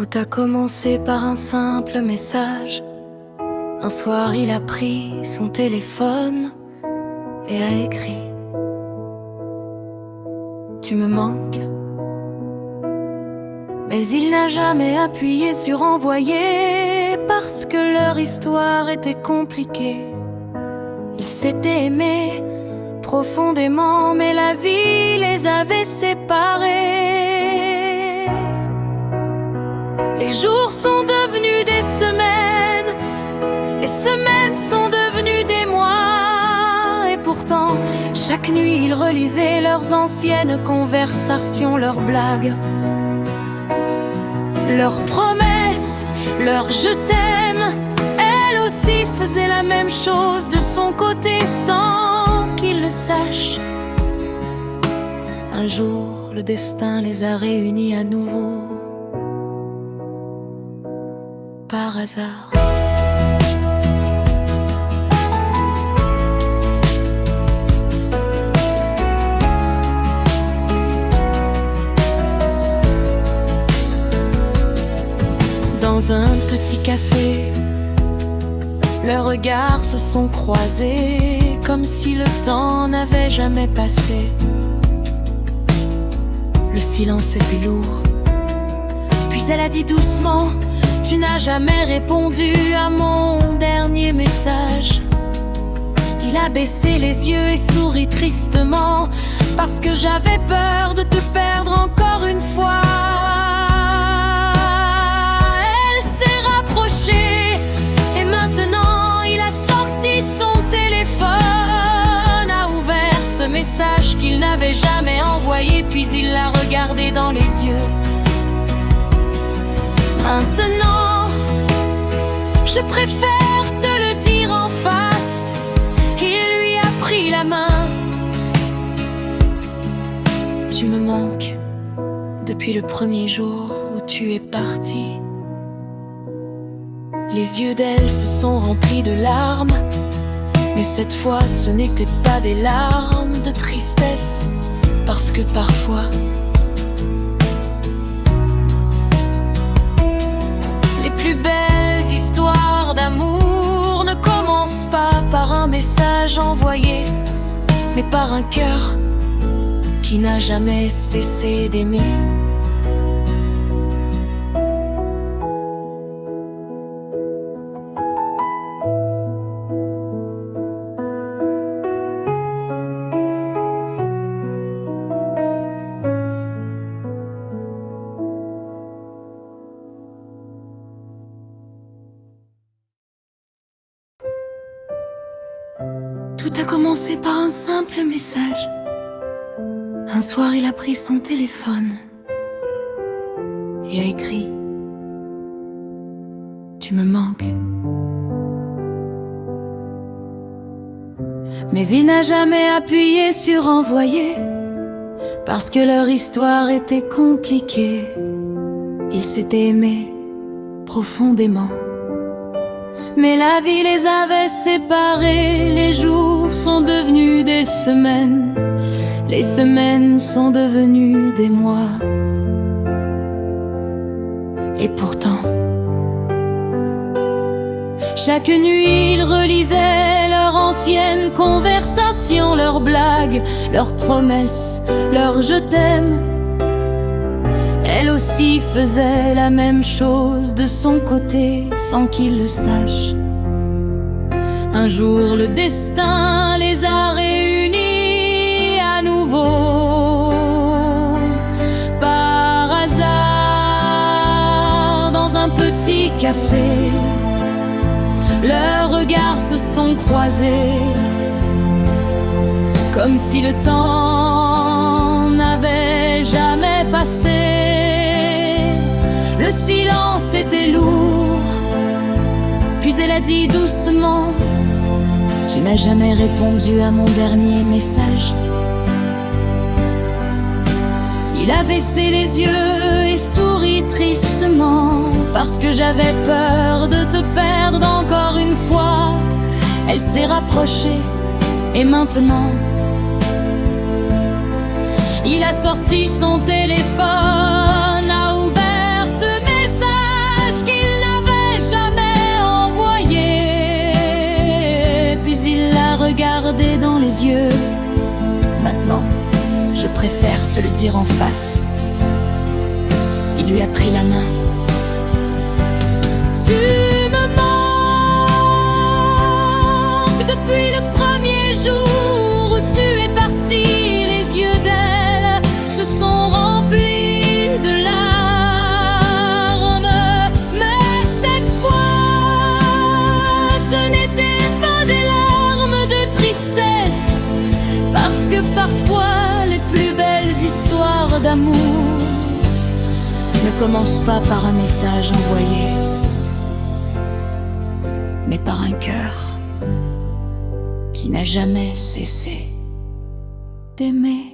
Tout a commencé par un simple message. Un soir il a pris son téléphone et a écrit: tu me manques. Mais il n'a jamais appuyé sur envoyer, parce que leur histoire était compliquée. Ils s'étaient aimés profondément, mais la vie les avait séparés. Les jours sont devenus des semaines, les semaines sont devenues des mois. Et pourtant, chaque nuit ils relisaient leurs anciennes conversations, leurs blagues, leurs promesses, leurs je t'aime. Elle aussi faisait la même chose de son côté sans qu'il le sache. Un jour, le destin les a réunis à nouveau, par hasard. Dans un petit café, leurs regards se sont croisés, comme si le temps n'avait jamais passé. Le silence était lourd, puis elle a dit doucement: tu n'as jamais répondu à mon dernier message. Il a baissé les yeux et souri tristement, parce que j'avais peur de te perdre encore une fois. Elle s'est rapprochée et maintenant il a sorti son téléphone, a ouvert ce message qu'il n'avait jamais envoyé, puis il l'a regardé dans les yeux. Maintenant, je préfère te le dire en face. Il lui a pris la main. Tu me manques depuis le premier jour où tu es parti. Les yeux d'elle se sont remplis de larmes, mais cette fois ce n'étaient pas des larmes de tristesse, parce que parfois les plus belles histoires d'amour ne commencent pas par un message envoyé, mais par un cœur qui n'a jamais cessé d'aimer. Tout a commencé par un simple message. Un soir, il a pris son téléphone et a écrit: tu me manques. Mais il n'a jamais appuyé sur envoyer, parce que leur histoire était compliquée. Ils s'étaient aimés profondément, mais la vie les avait séparés. Les jours sont devenus des semaines, les semaines sont devenues des mois. Et pourtant, chaque nuit ils relisaient leurs anciennes conversations, leurs blagues, leurs promesses, leurs je t'aime. Elle aussi faisait la même chose de son côté sans qu'il le sache. Un jour le destin les a réunis à nouveau, par hasard, dans un petit café. Leurs regards se sont croisés, comme si le temps n'avait jamais passé. Le silence était lourd, puis elle a dit doucement: tu n'as jamais répondu à mon dernier message. Il a baissé les yeux et souri tristement, parce que j'avais peur de te perdre encore une fois. Elle s'est rapprochée et maintenant il a sorti son téléphone, a ouvert ce message. les yeux. Maintenant, je préfère te le dire en face. Il lui a pris la main. Tu me manques depuis le premier jour où tu es parti. Les yeux d'elle se sont remplis de larmes. Mais cette fois, ce n'était pas des larmes de tristesse, parce que parfois les plus belles histoires d'amour ne commencent pas par un message envoyé, mais par un cœur qui n'a jamais cessé d'aimer.